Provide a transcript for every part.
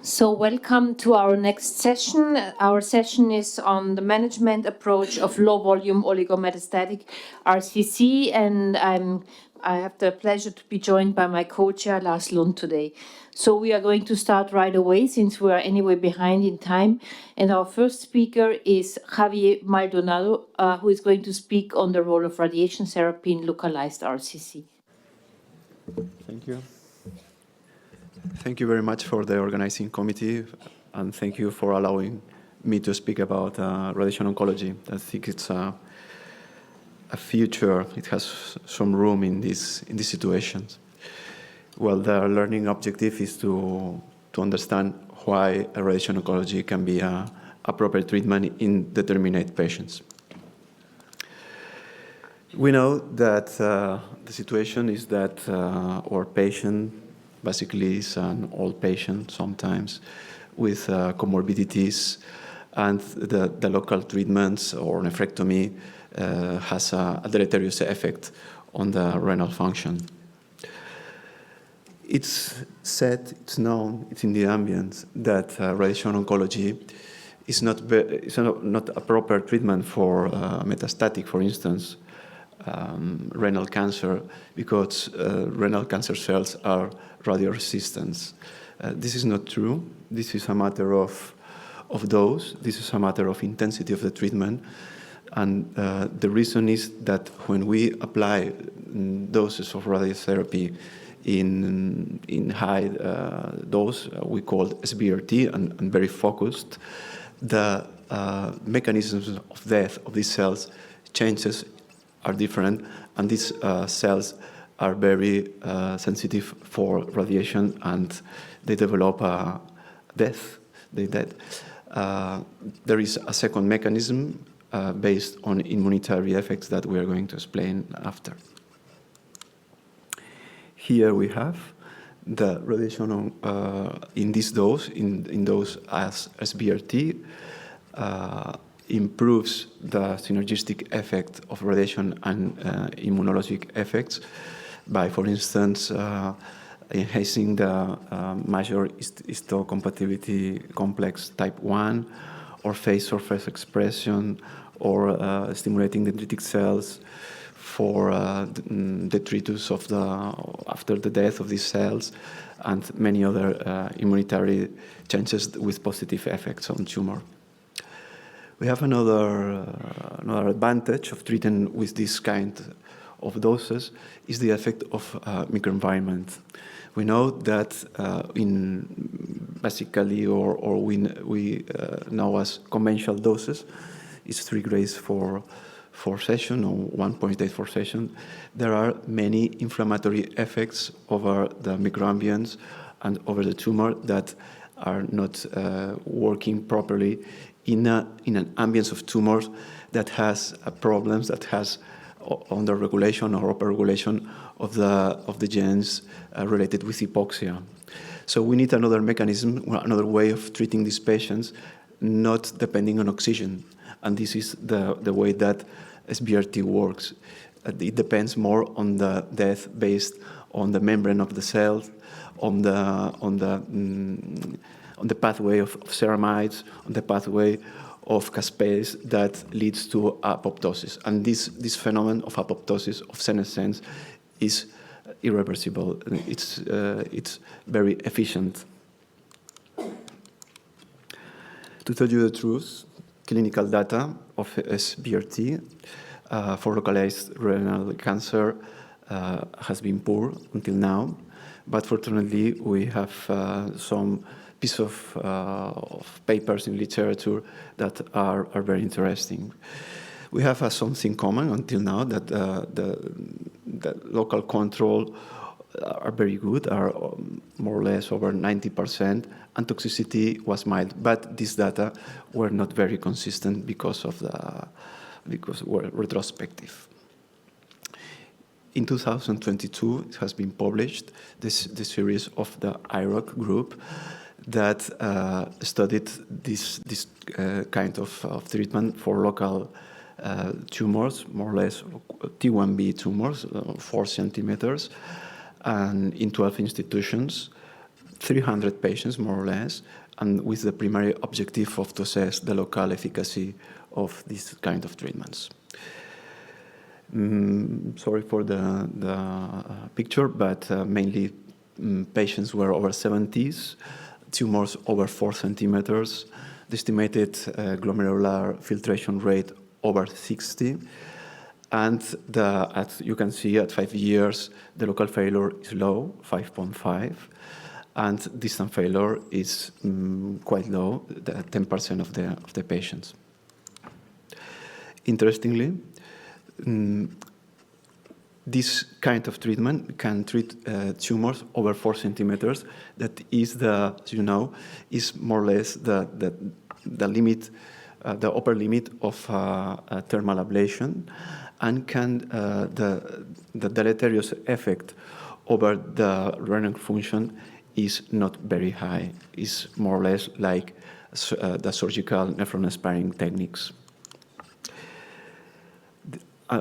So welcome to our next session. Our session is on the management approach of low-volume oligometastatic RCC, and I have the pleasure to be joined by my co-chair, Lars Lund, today. So we are going to start right away since we are anyway behind in time. And our first speaker is Javier Maldonado, who is going to speak on the role of radiation therapy in localized RCC. Thank you. Thank you very much for the organizing committee, and thank you for allowing me to speak about radiation oncology. I think it's a future. It has some room in these situations. Well, the learning objective is to understand why radiation oncology can be a proper treatment in determinate patients. We know that the situation is that our patient basically is an old patient sometimes with comorbidities, and the local treatments or nephrectomy has a deleterious effect on the renal function. It's said, it's known, it's in the ambient that radiation oncology is not a proper treatment for metastatic, for instance, renal cancer, because renal cancer cells are radioresistant. This is not true. This is a matter of dose. This is a matter of intensity of the treatment. And the reason is that when we apply doses of radiotherapy in high dose, we call SBRT, and very focused, the mechanisms of death of these cells changes are different, and these cells are very sensitive for radiation, and they develop death. They dead. There is a second mechanism based on immunitary effects that we are going to explain after. Here we have the radiation in this dose, in dose as SBRT, improves the synergistic effect of radiation and immunologic effects by, for instance, enhancing the major histocompatibility complex type 1, or phase surface expression, or stimulating dendritic cells for detritus of after the death of these cells, and many other immunitary changes with positive effects on tumor. We have another advantage of treating with this kind of doses is the effect of microenvironment. We know that basically, or we know as conventional doses, is 3 grades for session or 1.8 for session. There are many inflammatory effects over the microambience and over the tumor that are not working properly in an ambience of tumors that has problems, that has under-regulation or upper-regulation of the genes related with hypoxia. So we need another mechanism, another way of treating these patients, not depending on oxygen. And this is the way that SBRT works. It depends more on the death based on the membrane of the cell, on the pathway of ceramides, on the pathway of caspase that leads to apoptosis. And this phenomenon of apoptosis, of senescence, is irreversible. It's very efficient. To tell you the truth, clinical data of SBRT for localized renal cancer has been poor until now, but fortunately we have some piece of papers in literature that are very interesting. We have something common until now, that the local control are very good, are more or less over 90%, and toxicity was mild. But these data were not very consistent because we're retrospective. In 2022, it has been published this series of the IROC group that studied this kind of treatment for local tumors, more or less T1B tumors, 4 centimeters, and in 12 institutions. 300 patients, more or less, and with the primary objective of to assess the local efficacy of this kind of treatments. Sorry for the picture, but mainly patients were over 70s, tumors over 4 centimeters, the estimated glomerular filtration rate over 60, and as you can see, at 5 years, the local failure is low, 5.5, and distant failure is quite low, 10% of the patients. Interestingly, this kind of treatment can treat tumors over 4 centimeters. That is as you know, is more or less the limit, the upper limit of thermal ablation, and can the deleterious effect over the renal function is not very high. It's more or less like the surgical nephron sparing techniques.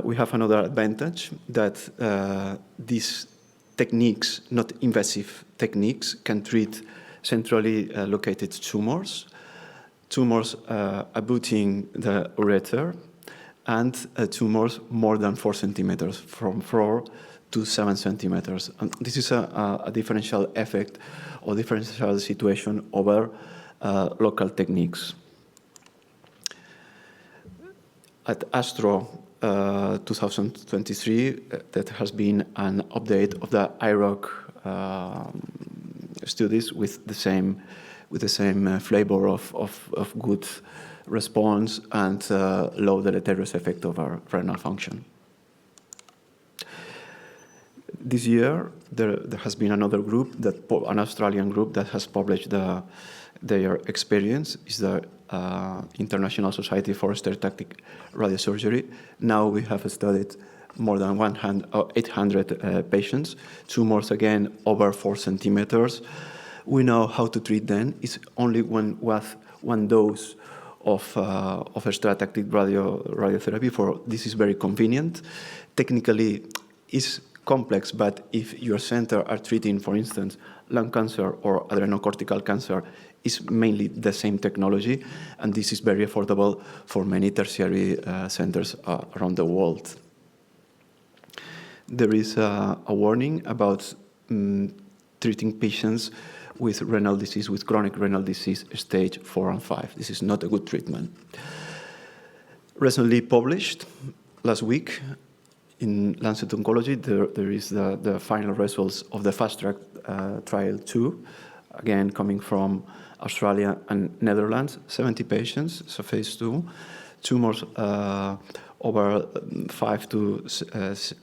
We have another advantage that these techniques, not invasive techniques, can treat centrally located tumors abutting the ureter, and tumors more than 4 centimeters, from 4 to 7 centimeters. And this is a differential effect or differential situation over local techniques. At ASTRO 2023, that has been an update of the IROC studies with the same flavor of good response and low deleterious effect of our renal function. This year, there has been another group, an Australian group, that has published their experience. Is the International Society for Stereotactic Radiosurgery. Now we have studied more than 800 patients, tumors again over 4 centimeters. We know how to treat them. It's only one dose of stereotactic radiotherapy. This is very convenient. Technically, it's complex, but if your center are treating, for instance, lung cancer or adrenocortical cancer, it's mainly the same technology, and this is very affordable for many tertiary centers around the world. There is a warning about treating patients with renal disease, with chronic renal disease, stage 4 and 5. This is not a good treatment. Recently published, last week, in Lancet Oncology, there is the final results of the Fast Track Trial 2, again coming from Australia and Netherlands, 70 patients, so phase 2, tumors over 5 to 6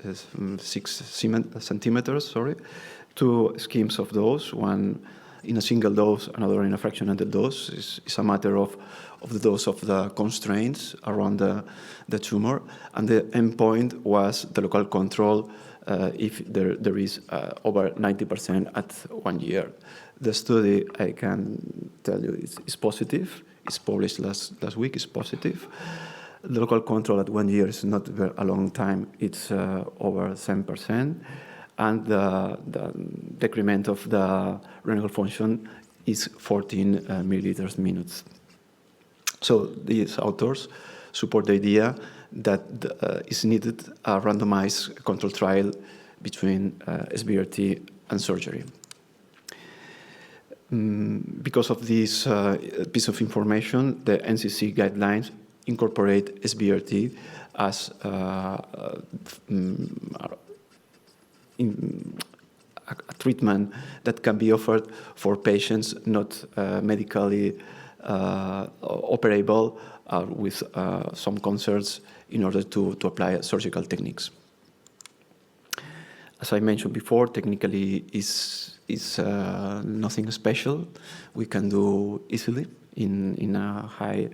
centimeters, two schemes of dose, one in a single dose, another in a fractionated dose. It's a matter of the dose of the constraints around the tumor, and the endpoint was the local control if there is over 90% at 1 year. The study, I can tell you, is positive. It's published last week. It's positive. The local control at 1 year is not a long time. It's over 7%. And the decrement of the renal function is 14 milliliters minutes. So these authors support the idea that is needed a randomized control trial between SBRT and surgery. Because of this piece of information, the NCC guidelines incorporate SBRT as a treatment that can be offered for patients not medically operable with some concerns in order to apply surgical techniques. As I mentioned before, technically is nothing special. We can do easily in a high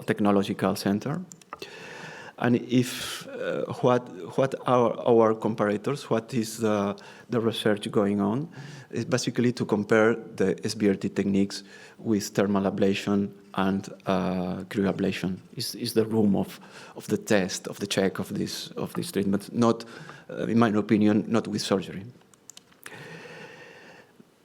technological center. And if what are our comparators, what is the research going on, is basically to compare the SBRT techniques with thermal ablation and cryoablation. Is the room of the test, of the check of this treatment, not, in my opinion, not with surgery.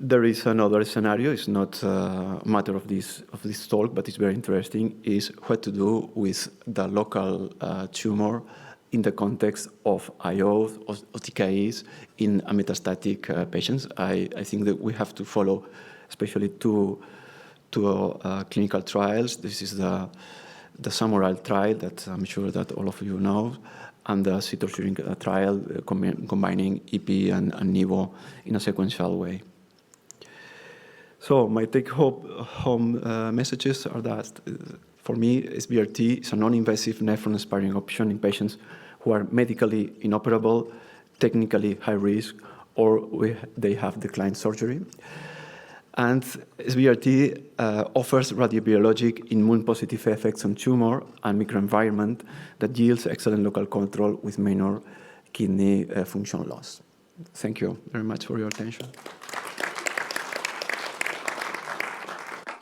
There is another scenario. It's not a matter of this talk, but it's very interesting. Is what to do with the local tumor in the context of IO or TKIs in a metastatic patients. I think that we have to follow, especially two clinical trials. This is the Samurai trial that I'm sure that all of you know, and the Citosurin trial combining EP and Nivo in a sequential way. So my take-home messages are that, for me, SBRT is a non-invasive nephron-sparing option in patients who are medically inoperable, technically high risk, or they have declined surgery. And SBRT offers radiobiologic immune-positive effects on tumor and microenvironment that yields excellent local control with minor kidney function loss. Thank you very much for your attention.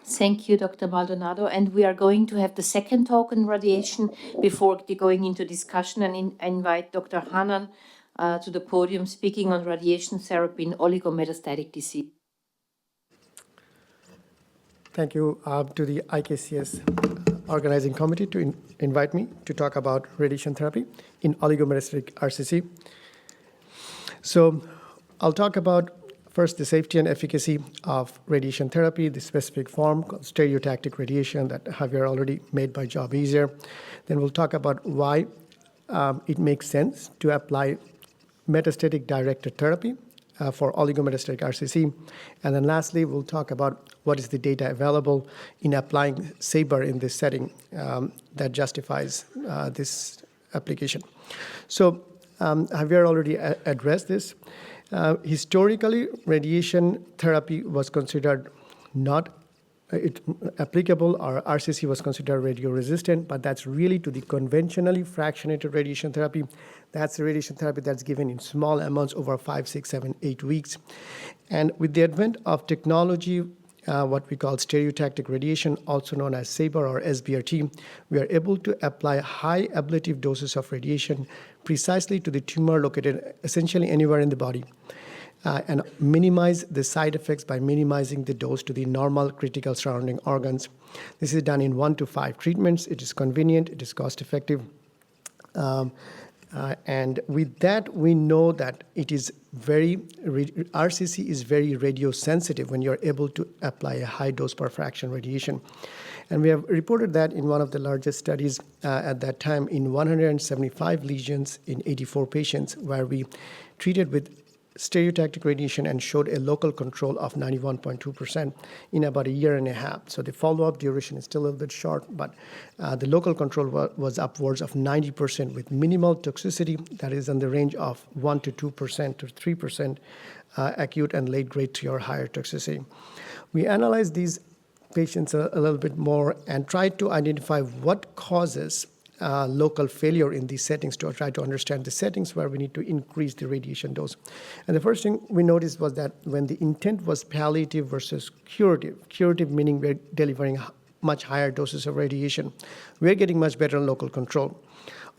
Thank you, Dr. Maldonado. And we are going to have the second talk on radiation before going into discussion, and invite Dr. Hanan to the podium speaking on radiation therapy in oligometastatic disease. Thank you to the IKCS organizing committee to invite me to talk about radiation therapy in oligometastatic RCC. So I'll talk about first the safety and efficacy of radiation therapy, the specific form called stereotactic radiation that Javier already made my job easier. Then we'll talk about why it makes sense to apply metastatic directed therapy for oligometastatic RCC. And then lastly, we'll talk about what is the data available in applying SABR in this setting that justifies this application. So Javier already addressed this. Historically, radiation therapy was considered not applicable, or RCC was considered radioresistant, but that's really to the conventionally fractionated radiation therapy. That's the radiation therapy that's given in small amounts over 5, 6, 7, 8 weeks. And with the advent of technology, what we call stereotactic radiation, also known as SABR or SBRT, we are able to apply high ablative doses of radiation precisely to the tumor located essentially anywhere in the body, and minimize the side effects by minimizing the dose to the normal critical surrounding organs. This is done in 1 to 5 treatments. It is convenient, it is cost effective. And with that, we know that it is RCC is very radiosensitive when you're able to apply a high dose per fraction radiation. And we have reported that in one of the largest studies at that time in 175 lesions in 84 patients, where we treated with stereotactic radiation and showed a local control of 91.2% in about a year and a half. So the follow-up duration is still a little bit short, but the local control was upwards of 90% with minimal toxicity that is in the range of 1 to 2% to 3% acute and late grade 3 or higher toxicity. We analyzed these patients a little bit more and tried to identify what causes local failure in these settings, to try to understand the settings where we need to increase the radiation dose. And the first thing we noticed was that when the intent was palliative versus curative meaning we're delivering much higher doses of radiation, we're getting much better local control.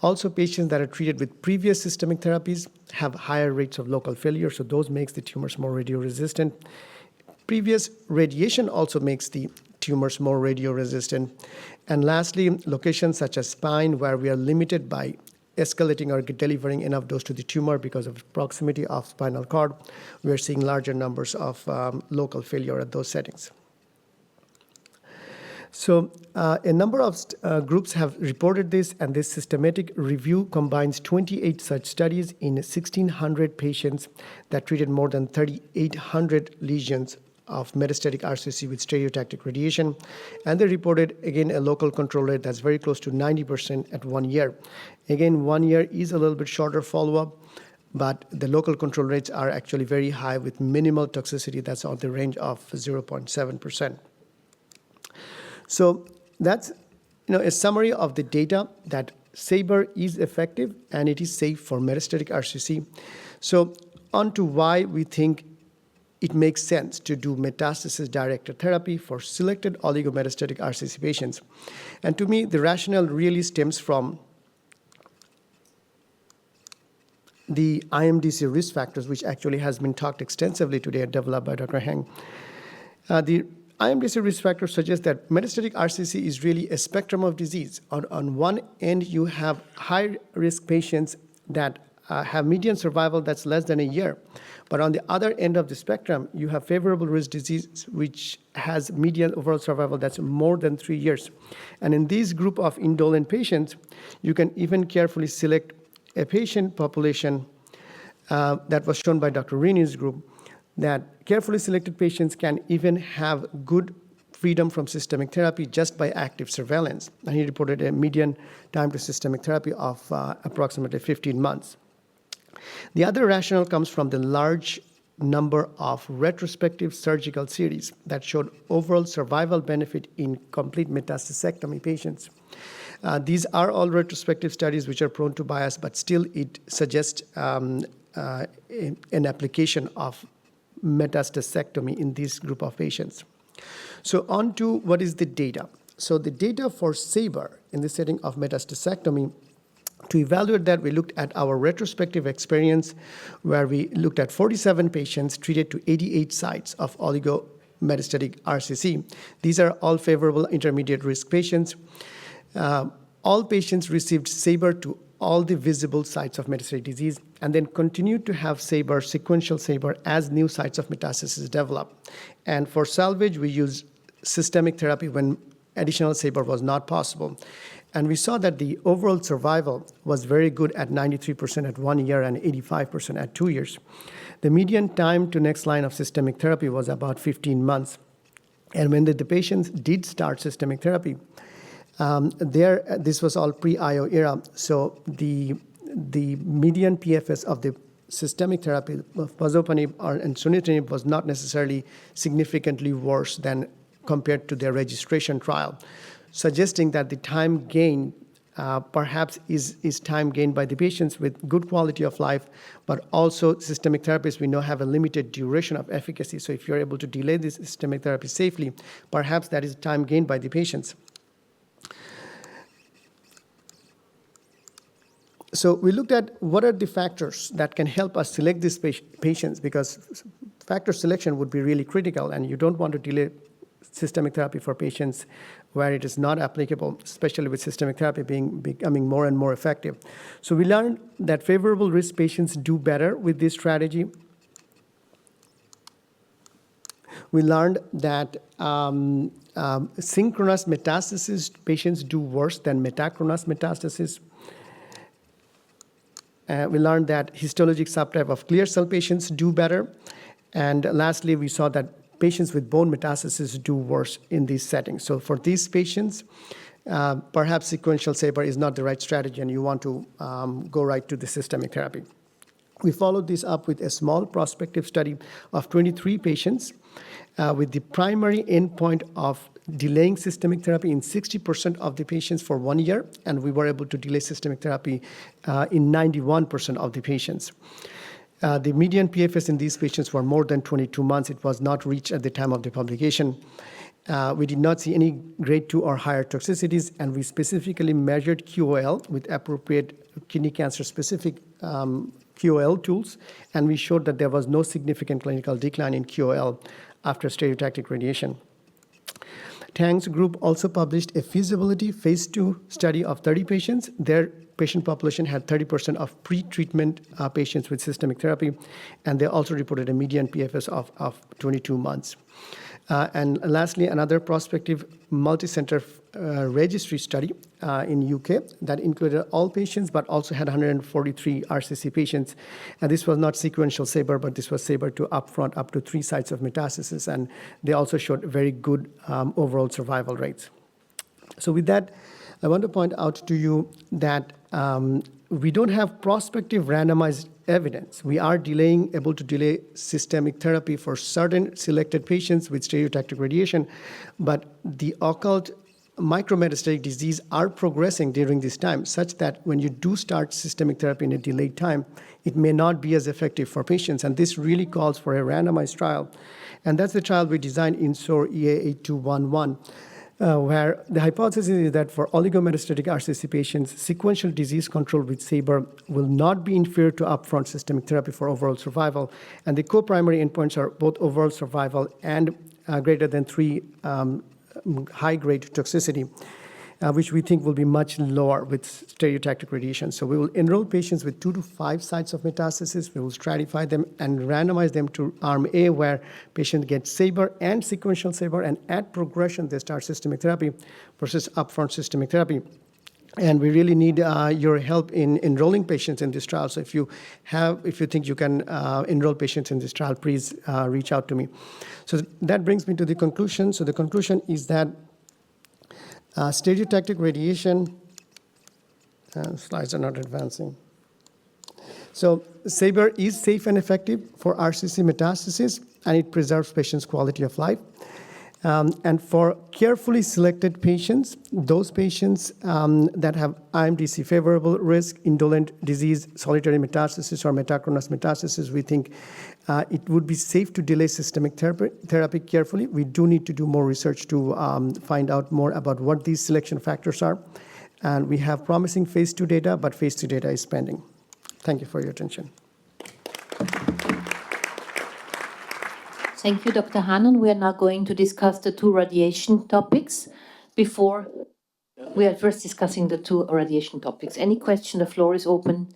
Also, patients that are treated with previous systemic therapies have higher rates of local failure, so those makes the tumors more radioresistant. Previous radiation also makes the tumors more radioresistant. And lastly, locations such as spine, where we are limited by escalating or delivering enough dose to the tumor because of proximity of spinal cord, we are seeing larger numbers of local failure at those settings. So a number of groups have reported this, and this systematic review combines 28 such studies in 1,600 patients that treated more than 3,800 lesions of metastatic RCC with stereotactic radiation. And they reported, again, a local control rate that's very close to 90% at 1 year. Again, 1 year is a little bit shorter follow-up, but the local control rates are actually very high with minimal toxicity that's on the range of 0.7%. So that's a summary of the data that SABR is effective and it is safe for metastatic RCC. So on to why we think it makes sense to do metastasis-directed therapy for selected oligometastatic RCC patients. And to me, the rationale really stems from the IMDC risk factors, which actually has been talked extensively today, developed by Dr. Heng. The IMDC risk factors suggest that metastatic RCC is really a spectrum of disease. On one end, you have high-risk patients that have median survival that's less than a year. But on the other end of the spectrum, you have favorable risk disease, which has median overall survival that's more than 3 years. And in this group of indolent patients, you can even carefully select a patient population that was shown by Dr. Rini's group, that carefully selected patients can even have good freedom from systemic therapy just by active surveillance. And he reported a median time to systemic therapy of approximately 15 months. The other rationale comes from the large number of retrospective surgical series that showed overall survival benefit in complete metastasectomy patients. These are all retrospective studies which are prone to bias, but still it suggests an application of metastasectomy in this group of patients. So on to what is the data. So the data for SABR in the setting of metastasectomy, to evaluate that, we looked at our retrospective experience where we looked at 47 patients treated to 88 sites of oligometastatic RCC. These are all favorable intermediate risk patients. All patients received SABR to all the visible sites of metastatic disease and then continued to have SABR, sequential SABR, as new sites of metastasis develop. And for salvage, we used systemic therapy when additional SABR was not possible. And we saw that the overall survival was very good at 93% at 1 year and 85% at 2 years. The median time to next line of systemic therapy was about 15 months. And when the patients did start systemic therapy, this was all pre-IO era, so the median PFS of the systemic therapy of pazopanib and sunitinib was not necessarily significantly worse than compared to their registration trial, suggesting that the time gain perhaps is time gained by the patients with good quality of life, but also systemic therapies we know have a limited duration of efficacy. So if you're able to delay this systemic therapy safely, perhaps that is time gained by the patients. So we looked at what are the factors that can help us select these patients, because factor selection would be really critical, and you don't want to delay systemic therapy for patients where it is not applicable, especially with systemic therapy becoming more and more effective. So we learned that favorable risk patients do better with this strategy. We learned that synchronous metastasis patients do worse than metachronous metastasis. We learned that histologic subtype of clear cell patients do better. And lastly, we saw that patients with bone metastasis do worse in these settings. So for these patients, perhaps sequential SABR is not the right strategy, and you want to go right to the systemic therapy. We followed this up with a small prospective study of 23 patients with the primary endpoint of delaying systemic therapy in 60% of the patients for 1 year, and we were able to delay systemic therapy in 91% of the patients. The median PFS in these patients were more than 22 months. It was not reached at the time of the publication. We did not see any grade 2 or higher toxicities, and we specifically measured QOL with appropriate kidney cancer-specific QOL tools, and we showed that there was no significant clinical decline in QOL after stereotactic radiation. Tang's group also published a feasibility phase 2 study of 30 patients. Their patient population had 30% of pre-treatment patients with systemic therapy, and they also reported a median PFS of 22 months. And lastly, another prospective multi-center registry study in UK that included all patients but also had 143 RCC patients. And this was not sequential SABR, but this was SABR to upfront up to 3 sites of metastasis. And they also showed very good overall survival rates. So with that, I want to point out to you that we don't have prospective randomized evidence. We are able to delay systemic therapy for certain selected patients with stereotactic radiation, but the occult micrometastatic disease are progressing during this time, such that when you do start systemic therapy in a delayed time, it may not be as effective for patients, and this really calls for a randomized trial. And that's the trial we designed in SOAR EA8211. where the hypothesis is that for oligometastatic RCC patients, sequential disease control with SABR will not be inferior to upfront systemic therapy for overall survival. And the co-primary endpoints are both overall survival and greater than 3 high-grade toxicity, which we think will be much lower with stereotactic radiation. So we will enroll patients with 2 to 5 sites of metastasis. We will stratify them and randomize them to arm A, where patients get SABR and sequential SABR, and at progression, they start systemic therapy versus upfront systemic therapy. And we really need your help in enrolling patients in this trial. So if you think you can enroll patients in this trial, please reach out to me. So that brings me to the conclusion. So the conclusion is that stereotactic radiation, slides are not advancing. So SABR is safe and effective for RCC metastasis, and it preserves patients' quality of life. And for carefully selected patients, those patients that have IMDC favorable risk, indolent disease, solitary metastasis, or metachronous metastasis, we think it would be safe to delay systemic therapy carefully. We do need to do more research to find out more about what these selection factors are. And we have promising phase 2 data, but phase 2 data is pending. Thank you for your attention. Thank you, Dr. Hannon. We are now going to discuss the 2 radiation topics. Before, we are first discussing the 2 radiation topics. Any question? The floor is open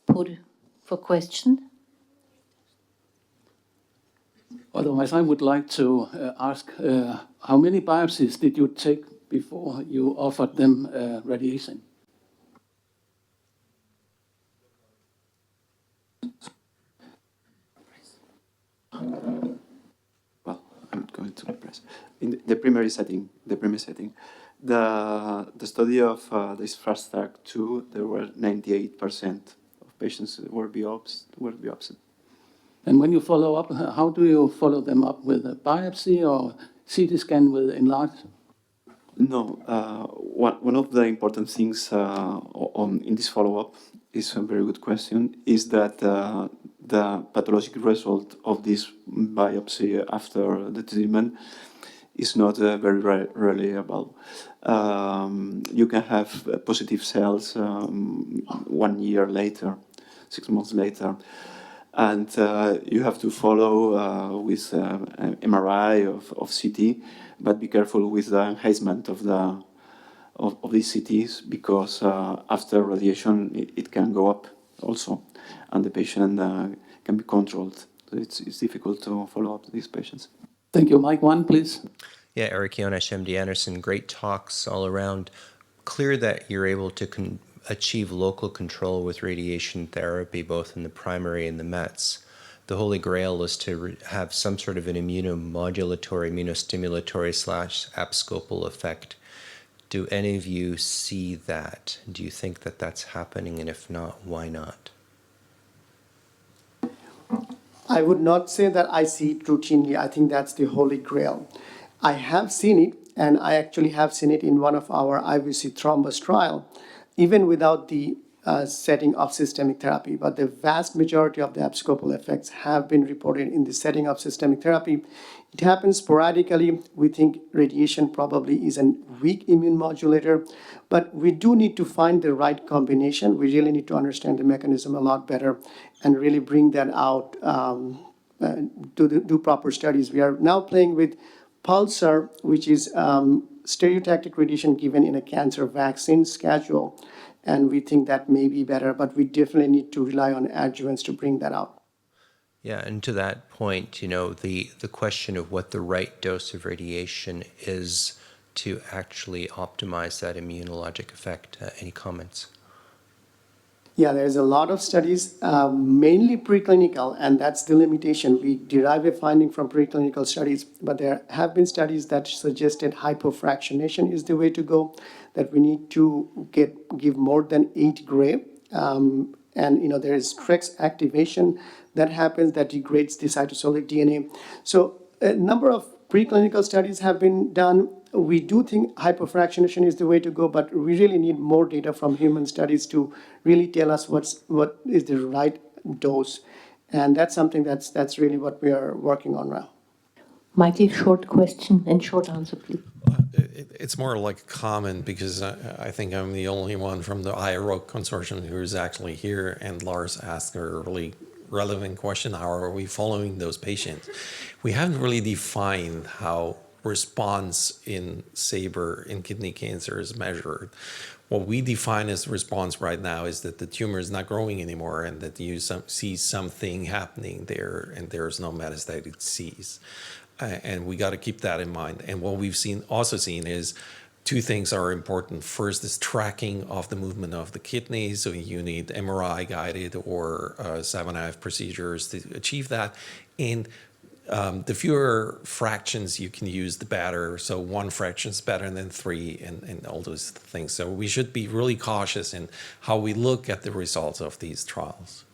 for question. Otherwise, I would like to ask, how many biopsies did you take before you offered them radiation? Well, I'm going to press. In the primary setting, the study of this fast track 2, there were 98% of patients that were biopsied. And when you follow up, how do you follow them up, with a biopsy or CT scan with enlarged? No, one of the important things in this follow-up is a very good question, is that the pathologic result of this biopsy after the treatment is not very reliable. You can have positive cells 1 year later, 6 months later, and you have to follow with MRI of CT, but be careful with the enhancement of these CTs, because after radiation it can go up also, and the patient can be controlled. So it's difficult to follow up these patients. Thank you. Mike 1, please. Yeah, Eric Jonash, MD Anderson, great talks all around. Clear that you're able to achieve local control with radiation therapy, both in the primary and the Mets. The holy grail is to have some sort of an immunomodulatory, immunostimulatory / abscopal effect. Do any of you see that? Do you think that that's happening? And if not, why not? I would not say that I see it routinely. I think that's the holy grail. I have seen it, and I actually have seen it in one of our IVC thrombus trial, even without the setting of systemic therapy. But the vast majority of the abscopal effects have been reported in the setting of systemic therapy. It happens sporadically. We think radiation probably is a weak immune modulator, but we do need to find the right combination. We really need to understand the mechanism a lot better and really bring that out, do proper studies. We are now playing with Pulsar, which is stereotactic radiation given in a cancer vaccine schedule. And we think that may be better, but we definitely need to rely on adjuvants to bring that out. Yeah, and to that point, you know, the question of what the right dose of radiation is to actually optimize that immunologic effect. Any comments? Yeah, there's a lot of studies, mainly preclinical, and that's the limitation. We derive a finding from preclinical studies, but there have been studies that suggested hypofractionation is the way to go, that we need to give more than 8 gray. And, you know, there is TREX activation that happens that degrades the cytosolic DNA. So a number of preclinical studies have been done. We do think hypofractionation is the way to go, but we really need more data from human studies to really tell us what is the right dose. And that's something that's really what we are working on now. Michael, short question and short answer, please. it's more like a comment because I think I'm the only one from the IRO consortium who is actually here, and Lars asked a really relevant question: how are we following those patients? We haven't really defined how response in SABRE in kidney cancer is measured. What we define as response right now is that the tumor is not growing anymore and that you see something happening there and there's no metastatic disease. And we got to keep that in mind. And what we've also seen is two things are important. First is tracking of the movement of the kidney. So you need MRI guided or 7IF procedures to achieve that. And the fewer fractions you can use, the better. So 1 fraction is better than 3 and all those things. So we should be really cautious in how we look at the results of these trials.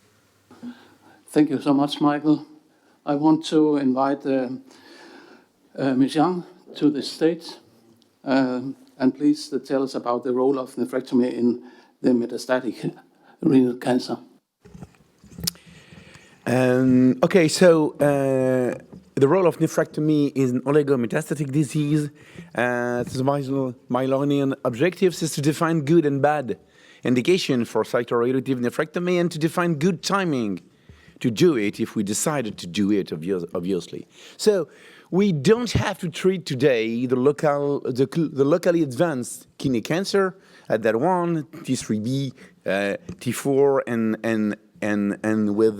Thank you so much, Michael. I want to invite Ms. Yang to the stage. And please tell us about the role of nephrectomy in the metastatic renal cancer. Okay, so the role of nephrectomy in oligometastatic disease, my learning objectives is to define good and bad indication for cytoreductive nephrectomy and to define good timing to do it if we decided to do it, obviously. So we don't have to treat today the locally advanced kidney cancer at that one, T3B, T4, and with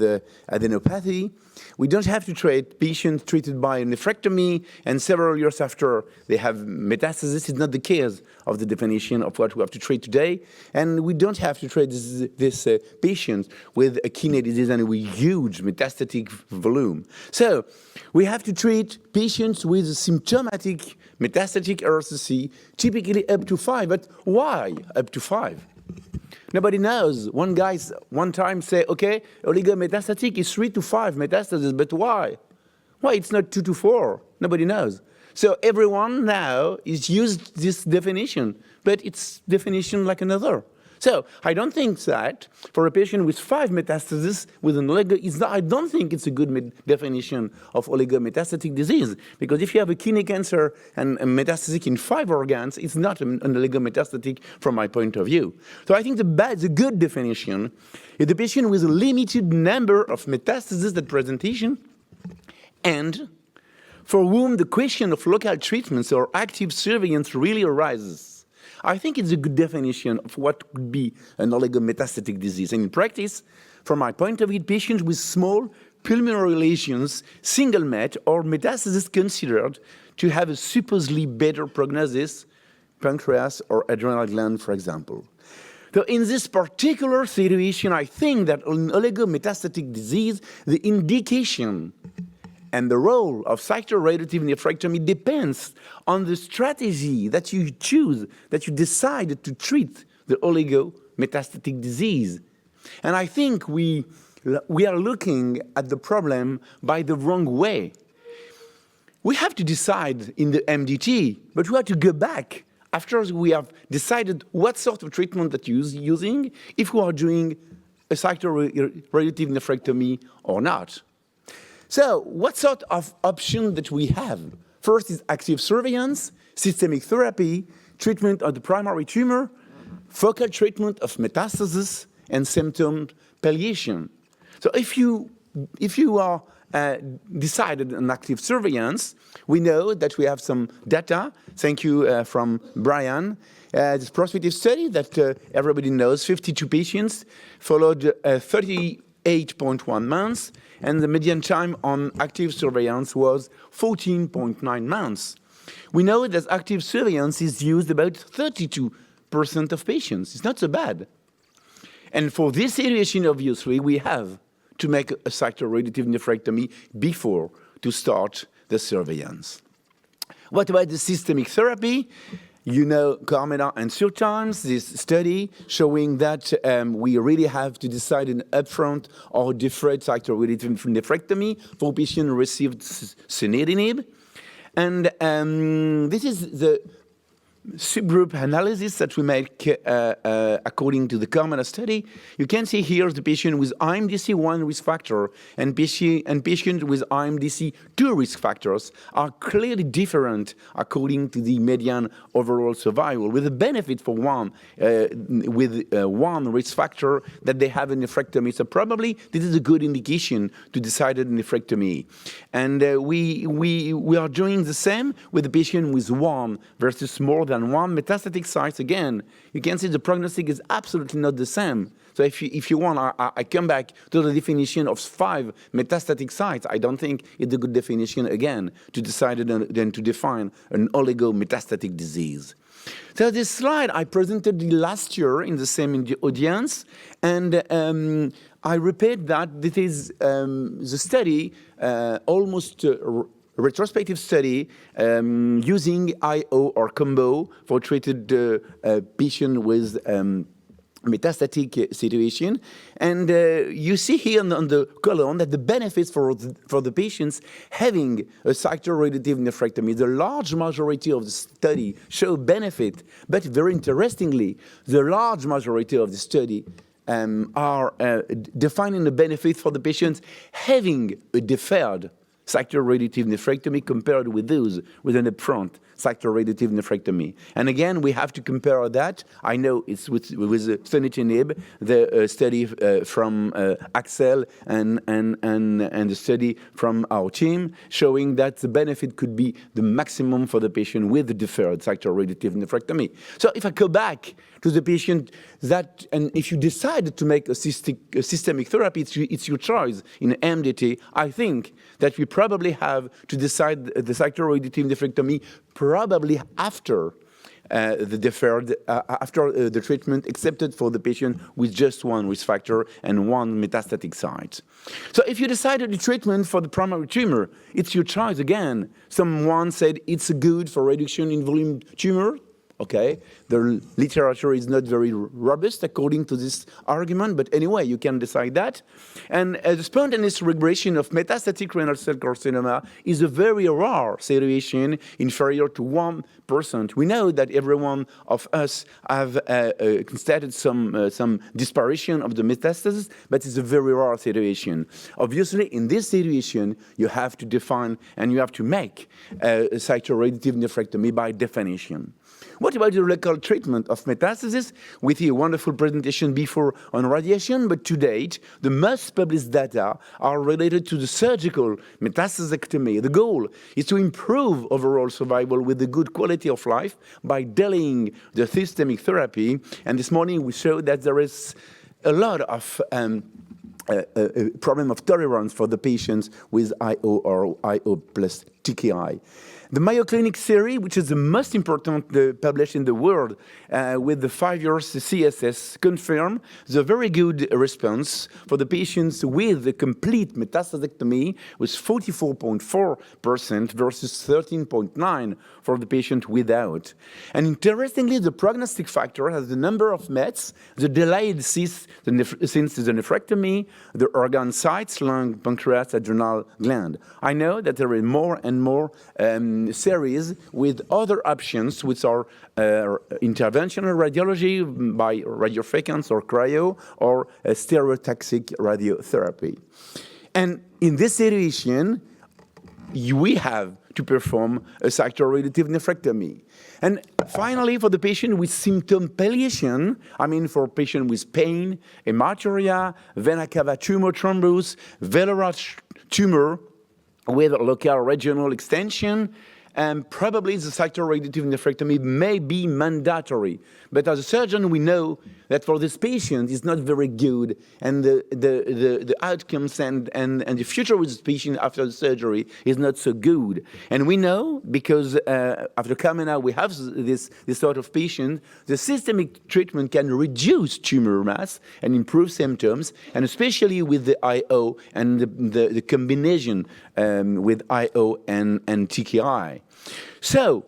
adenopathy. We don't have to treat patients treated by nephrectomy and several years after they have metastasis. It's not the case of the definition of what we have to treat today. And we don't have to treat this patient with a kidney disease and a huge metastatic volume. So we have to treat patients with symptomatic metastatic RCC, typically up to 5. But why up to 5? Nobody knows. One guy one time say, okay, oligometastatic is 3 to 5 metastases, but why? Why it's not 2 to 4? Nobody knows. So everyone now is used this definition, but it's definition like another. So I don't think that for a patient with 5 metastases with an I don't think it's a good definition of oligometastatic disease, because if you have a kidney cancer and a metastatic in 5 organs, it's not an oligometastatic from my point of view. So I think the good definition is the patient with a limited number of metastases at presentation and for whom the question of local treatments or active surveillance really arises. I think it's a good definition of what could be an oligometastatic disease. And in practice, from my point of view, patients with small pulmonary lesions, single met, or metastasis considered to have a supposedly better prognosis, pancreas or adrenal gland, for example. So in this particular situation, I think that in oligometastatic disease, the indication and the role of cytoreductive nephrectomy depends on the strategy that you choose, that you decide to treat the oligometastatic disease. And I think we are looking at the problem by the wrong way. We have to decide in the MDT, but we have to go back after we have decided what sort of treatment that you're using, if we are doing a cytoreductive nephrectomy or not. So what sort of option that we have? First is active surveillance, systemic therapy, treatment of the primary tumor, focal treatment of metastasis, and symptom palliation. So if you are decided on active surveillance, we know that we have some data, thank you from Brian, this prospective study that everybody knows, 52 patients, followed 38.1 months, and the median time on active surveillance was 14.9 months. We know that active surveillance is used about 32% of patients. It's not so bad. And for this situation, obviously, we have to make a cytoreductive nephrectomy before to start the surveillance. What about the systemic therapy? You know, Carmela and Surtimes, this study showing that we really have to decide in upfront or deferred cytoreductive nephrectomy for patients who received sunitinib. And this is the subgroup analysis that we make according to the Carmona study, you can see here the patient with IMDC1 risk factor and patient with IMDC2 risk factors are clearly different according to the median overall survival, with a benefit for one with one risk factor that they have a nephrectomy. So probably this is a good indication to decide a nephrectomy. And we are doing the same with the patient with one versus more than one metastatic sites. Again, you can see the prognostic is absolutely not the same. So if you want, I come back to the definition of 5 metastatic sites. I don't think it's a good definition, again, to decide then to define an oligometastatic disease. So this slide I presented last year in the same audience, and I repeat that this is the study, almost retrospective study using IO or combo for treated patient with metastatic situation. And you see here on the column that the benefits for the patients having a cycloradiative nephrectomy, the large majority of the study show benefit, but very interestingly, the large majority of the study are defining the benefit for the patients having a deferred cycloradiative nephrectomy compared with those with an upfront cycloradiative nephrectomy. And again, we have to compare that. I know it's with sunitinib, the study from Axel and the study from our team, showing that the benefit could be the maximum for the patient with the deferred cycloradiative nephrectomy. So if I go back to the patient that, and if you decide to make a systemic therapy, it's your choice in MDT, I think that we probably have to decide the cycloradiative nephrectomy probably after the deferred, after the treatment accepted for the patient with just one risk factor and one metastatic site. So if you decided the treatment for the primary tumor, it's your choice again. Someone said it's good for reduction in volume tumor. Okay, the literature is not very robust according to this argument, but anyway, you can decide that. And the spontaneous regression of metastatic renal cell carcinoma is a very rare situation, inferior to 1%. We know that every one of us have constated some disparation of the metastasis, but it's a very rare situation. Obviously, in this situation, you have to define and you have to make a cycloradiative nephrectomy by definition. What about the local treatment of metastasis? We see a wonderful presentation before on radiation, but to date, the most published data are related to the surgical metastasectomy. The goal is to improve overall survival with a good quality of life by delaying the systemic therapy. And this morning we showed that there is a lot of a problem of tolerance for the patients with IO or IO plus TKI. The Mayo Clinic series, which is the most important published in the world, with the 5 years CSS, confirm the very good response for the patients with the complete metastasectomy, with 44.4% versus 13.9% for the patient without. And interestingly, the prognostic factor has the number of METs, the delayed since the nephrectomy, the organ sites, lung, pancreas, adrenal gland. I know that there are more and more series with other options, which are interventional radiology by radiofrequency or cryo, or stereotaxic radiotherapy. And in this situation, we have to perform a cycloradiative nephrectomy. And finally, for the patient with symptom palliation, I mean for patient with pain, hematuria, vena cava tumor thrombus, velar tumor with local regional extension, and probably the cycloradiative nephrectomy may be mandatory. But as a surgeon, we know that for this patient, it's not very good, and the outcomes and the future with this patient after the surgery is not so good. And we know, because after Carmona, we have this sort of patient, the systemic treatment can reduce tumor mass and improve symptoms, and especially with the IO and the combination with IO and TKI. So,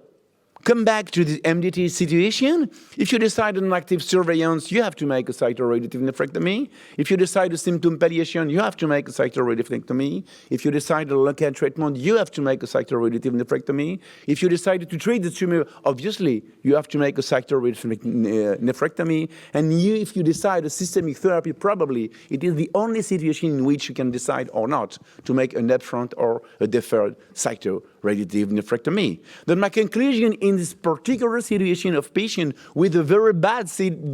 come back to the MDT situation. If you decide on active surveillance, you have to make a cytoradiative nephrectomy. If you decide on symptom palliation, you have to make a cytoradiative nephrectomy. If you decide on local treatment, you have to make a cytoradiative nephrectomy. If you decide to treat the tumor, obviously, you have to make a cytoradiative nephrectomy. And if you decide a systemic therapy, probably it is the only situation in which you can decide or not to make an upfront or a deferred cytoradiative nephrectomy. Then my conclusion in this particular situation of patient with a very bad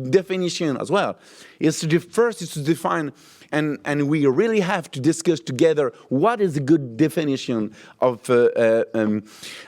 definition as well is to first is to define, and we really have to discuss together what is a good definition of an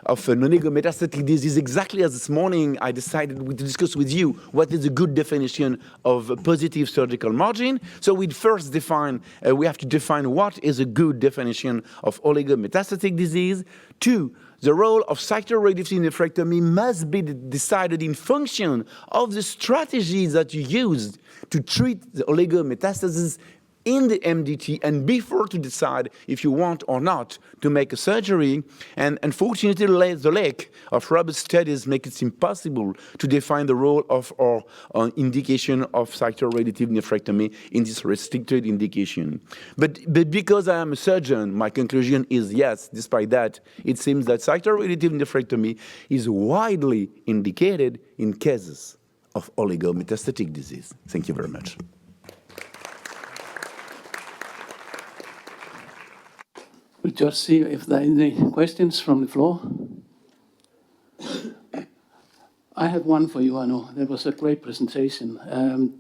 oligometastatic disease. Exactly as this morning I decided to discuss with you what is a good definition of a positive surgical margin. So we first define, we have to define what is a good definition of oligometastatic disease. Two, the role of cytoradiative nephrectomy must be decided in function of the strategies that you use to treat the oligometastasis in the MDT and before to decide if you want or not to make a surgery. And unfortunately, the lack of robust studies make it impossible to define the role of or indication of cytoradiative nephrectomy in this restricted indication. But because I am a surgeon, my conclusion is yes, despite that, it seems that cytoradiative nephrectomy is widely indicated in cases of oligometastatic disease. Thank you very much. We'll just see if there are any questions from the floor. I have one for you, Arno. That was a great presentation.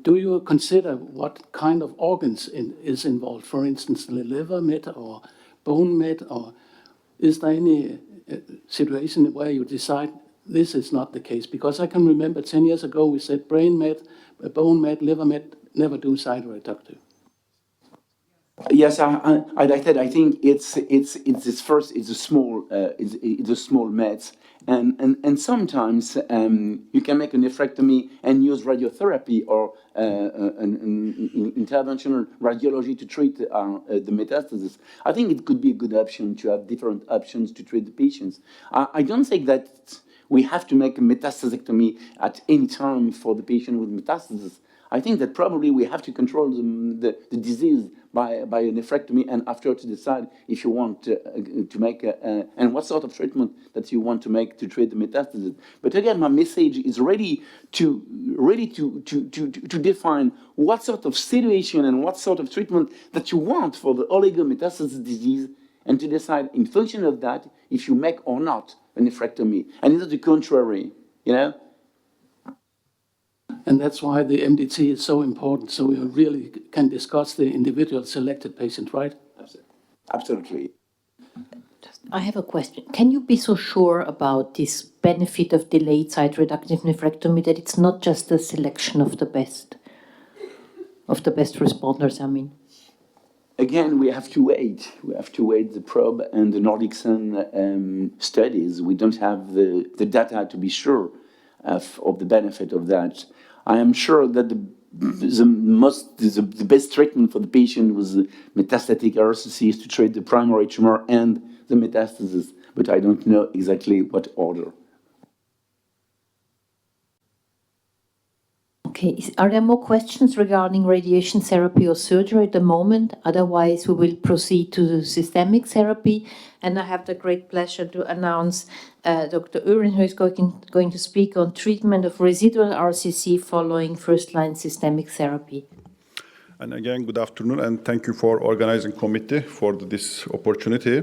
Do you consider what kind of organs is involved? For instance, the liver met or bone met? Or is there any situation where you decide this is not the case? Because I can remember 10 years ago we said brain met, bone met, liver met, never do cytoreductive. Yes, like that. I think it's this first. It's a small mets, and sometimes you can make a nephrectomy and use radiotherapy or an interventional radiology to treat the metastasis. I think it could be a good option to have different options to treat the patients. I don't think that we have to make a metastasectomy at any time for the patient with metastasis. I think that probably we have to control the disease by a nephrectomy, and after to decide if you want to make and what sort of treatment that you want to make to treat the metastasis. But again, my message is ready to define what sort of situation and what sort of treatment that you want for the oligometastasis disease, and to decide in function of that if you make or not a nephrectomy, and not the contrary, you know. And that's why the MDT is so important, so we really can discuss the individual selected patient, right? Absolutely. I have a question. Can you be so sure about this benefit of delayed cytoreductive nephrectomy that it's not just a selection of the best responders, I mean? Again, we have to wait. We have to wait the probe and the Nordiksen studies. We don't have the data to be sure of the benefit of that. I am sure that the best treatment for the patient with metastatic RCC is to treat the primary tumor and the metastasis, but I don't know exactly what order. Okay, are there more questions regarding radiation therapy or surgery at the moment? Otherwise, we will proceed to the systemic therapy. And I have the great pleasure to announce Dr. Uren, who is going to speak on treatment of residual RCC following first-line systemic therapy. And again, good afternoon, and thank you for organizing committee for this opportunity.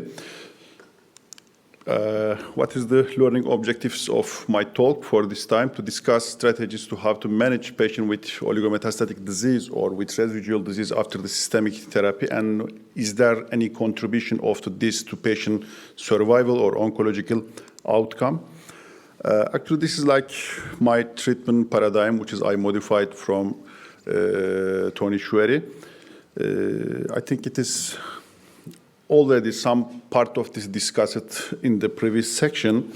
What is the learning objectives of my talk for this time? To discuss strategies to how to manage patient with oligometastatic disease or with residual disease after the systemic therapy, and is there any contribution of this to patient survival or oncological outcome? Actually, this is like my treatment paradigm, which is I modified from Tony Shueri. I think it is already some part of this discussed in the previous section.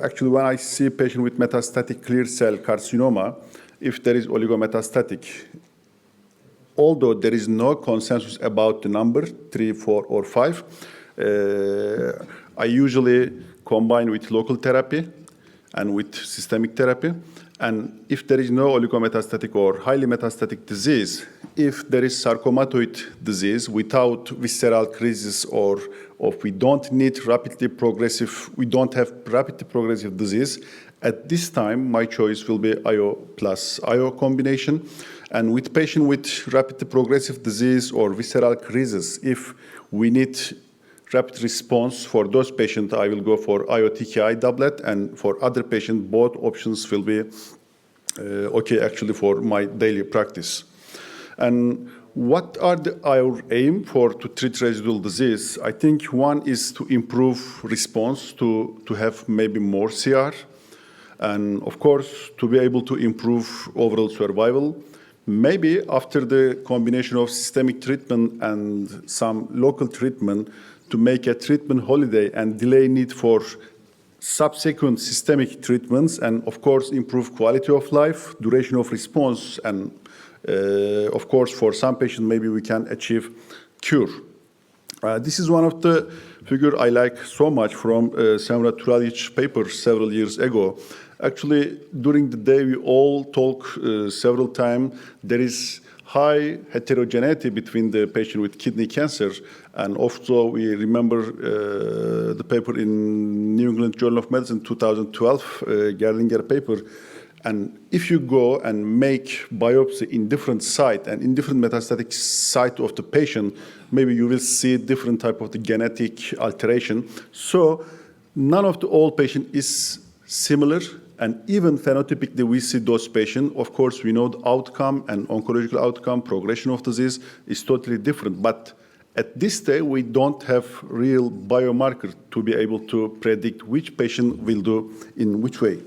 Actually, when I see a patient with metastatic clear cell carcinoma, if there is oligometastatic, although there is no consensus about the number, 3, 4, or 5, I usually combine with local therapy and with systemic therapy. And if there is no oligometastatic or highly metastatic disease, if there is sarcomatoid disease without visceral crisis, or if we don't need we don't have rapidly progressive disease, at this time, my choice will be IO plus IO combination. And with patient with rapidly progressive disease or visceral crisis, if we need rapid response for those patients, I will go for IO-TKI doublet, and for other patients, both options will be okay actually for my daily practice. And what are our aim to treat residual disease? I think one is to improve response, to have maybe more CR, and of course to be able to improve overall survival. Maybe after the combination of systemic treatment and some local treatment, to make a treatment holiday and delay need for subsequent systemic treatments, and of course improve quality of life, duration of response, and of course for some patients maybe we can achieve cure. This is one of the figures I like so much from Semra Turalic paper several years ago. Actually, during the day, we all talk several times. There is high heterogeneity between the patient with kidney cancer. And also, we remember the paper in New England Journal of Medicine 2012, Gerlinger paper. And if you go and make biopsy in different site and in different metastatic site of the patient, maybe you will see different type of the genetic alteration. So none of the all patient is similar. And even phenotypically, we see those patients. Of course, we know the outcome and oncological outcome, progression of disease is totally different. But at this stage, we don't have real biomarker to be able to predict which patient will do in which way.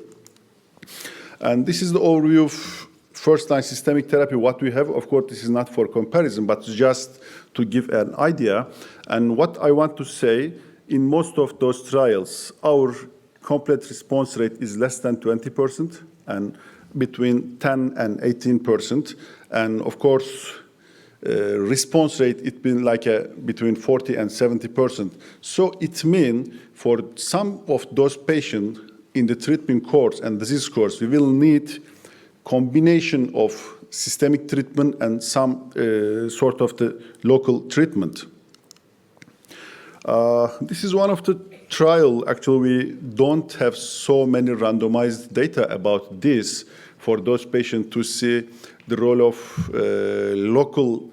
And this is the overview of first-line systemic therapy, what we have. Of course, this is not for comparison, but just to give an idea. And what I want to say, in most of those trials, our complete response rate is less than 20% and between 10 and 18%. And of course, response rate, it's been like between 40 and 70%. So it means for some of those patients in the treatment course and disease course, we will need combination of systemic treatment and some sort of the local treatment. This is one of the trial. Actually, we don't have so many randomized data about this for those patients to see the role of local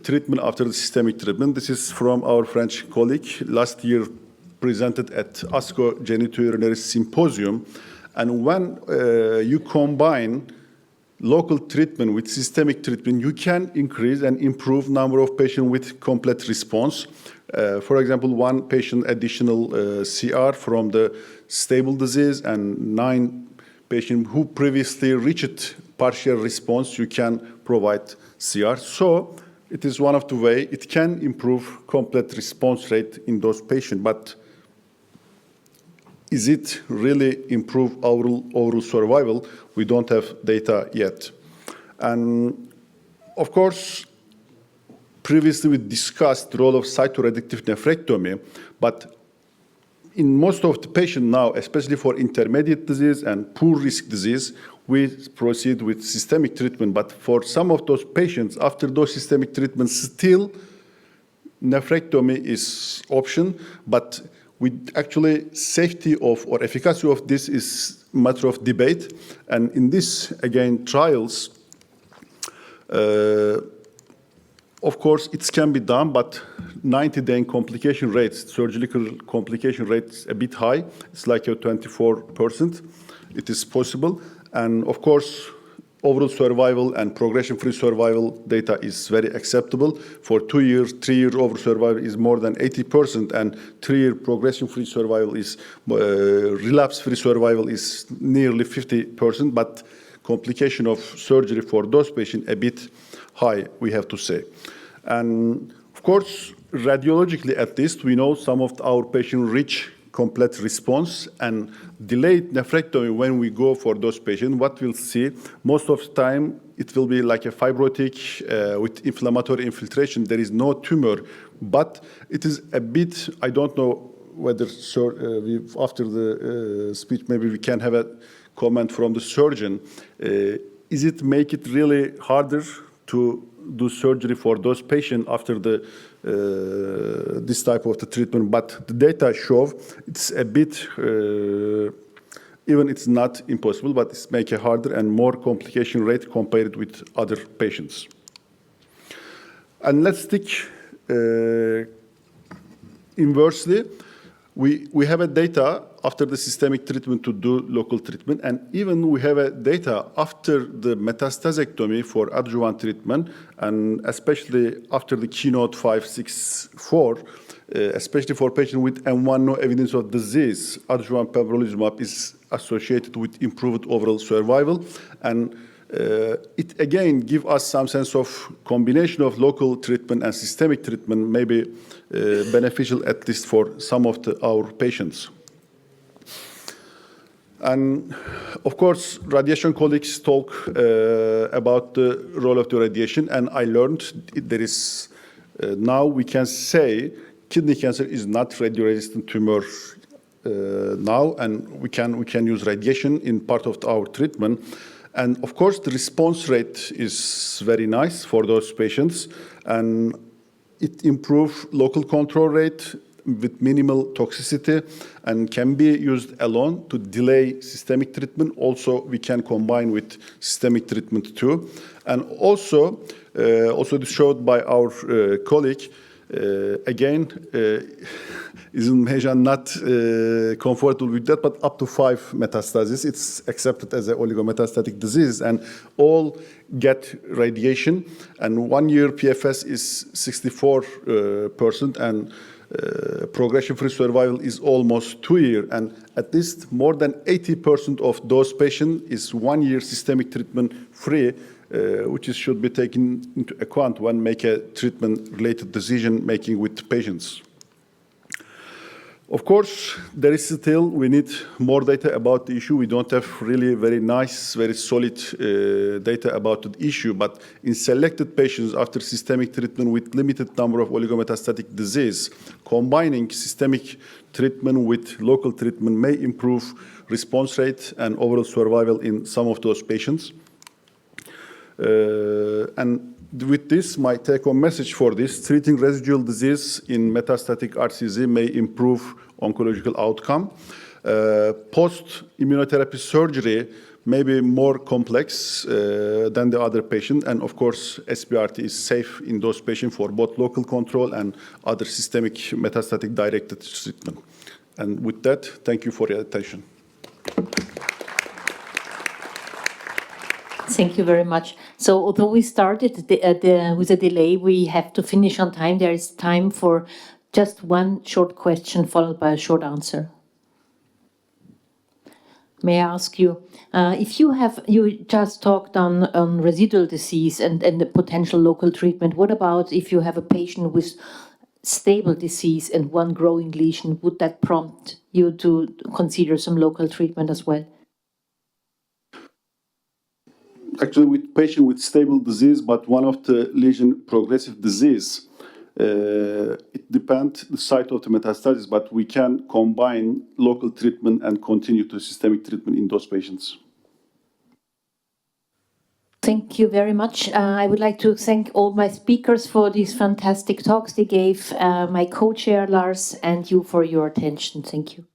treatment after the systemic treatment. This is from our French colleague last year presented at ASCO Genitourinary Symposium. And when you combine local treatment with systemic treatment, you can increase and improve number of patients with complete response. For example, one patient additional CR from the stable disease, and 9 patients who previously reached partial response, you can provide CR. So it is one of the ways it can improve complete response rate in those patients. But is it really improve overall survival? We don't have data yet. And of course, previously we discussed the role of cytoreductive nephrectomy, but in most of the patients now, especially for intermediate disease and poor risk disease, we proceed with systemic treatment. But for some of those patients, after those systemic treatments, still nephrectomy is option, but with actually safety of or efficacy of this is matter of debate. And in this, again, trials, of course, it can be done, but 90-day complication rates, surgical complication rates, a bit high. It's like 24%. It is possible. And of course, overall survival and progression-free survival data is very acceptable. For 2 years, 3 years overall survival is more than 80%, and 3-year progression-free survival is, relapse-free survival is nearly 50%, but complication of surgery for those patients a bit high, we have to say. And of course, radiologically at least, we know some of our patients reach complete response, and delayed nephrectomy, when we go for those patients, what we'll see, most of the time, it will be like a fibrotic with inflammatory infiltration. There is no tumor, but it is a bit, I don't know whether after the speech, maybe we can have a comment from the surgeon. Is it make it really harder to do surgery for those patients after the this type of the treatment? But the data show it's a bit, even it's not impossible, but it's make it harder and more complication rate compared with other patients. And let's stick inversely. We have a data after the systemic treatment to do local treatment, and even we have a data after the metastasectomy for adjuvant treatment, and especially after the keynote 564, especially for patients with M1 no evidence of disease, adjuvant pembrolizumab is associated with improved overall survival, and it again gives us some sense of combination of local treatment and systemic treatment may be beneficial, at least for some of our patients. And of course, radiation colleagues talk about the role of the radiation, and I learned there is, now we can say kidney cancer is not radioresistant tumor now, and we can use radiation in part of our treatment. And of course, the response rate is very nice for those patients, and it improves local control rate with minimal toxicity and can be used alone to delay systemic treatment. Also, we can combine with systemic treatment too. And also showed by our colleague, again, isn't Mejan not comfortable with that, but up to 5 metastases, it's accepted as an oligometastatic disease, and all get radiation, and 1 year PFS is 64%, and progression-free survival is almost 2 years, and at least more than 80% of those patients is 1 year systemic treatment free, which should be taken into account when make a treatment-related decision making with patients. Of course, there is still, we need more data about the issue. We don't have really very nice, very solid data about the issue, but in selected patients after systemic treatment with limited number of oligometastatic disease, combining systemic treatment with local treatment may improve response rate and overall survival in some of those patients. And with this, my take-home message for this, treating residual disease in metastatic RCC may improve oncological outcome. Post-immunotherapy surgery may be more complex than the other patient, and of course, SBRT is safe in those patients for both local control and other systemic metastatic directed treatment. And with that, thank you for your attention. Thank you very much. So although we started with a delay, we have to finish on time. There is time for just one short question followed by a short answer. May I ask you, if you just talked on residual disease and the potential local treatment, what about if you have a patient with stable disease and one growing lesion? Would that prompt you to consider some local treatment as well? Actually, with patient with stable disease, but one of the lesion progressive disease, it depends the site of the metastasis, but we can combine local treatment and continue to systemic treatment in those patients. Thank you very much. I would like to thank all my speakers for these fantastic talks they gave, my co-chair Lars, and you for your attention. Thank you.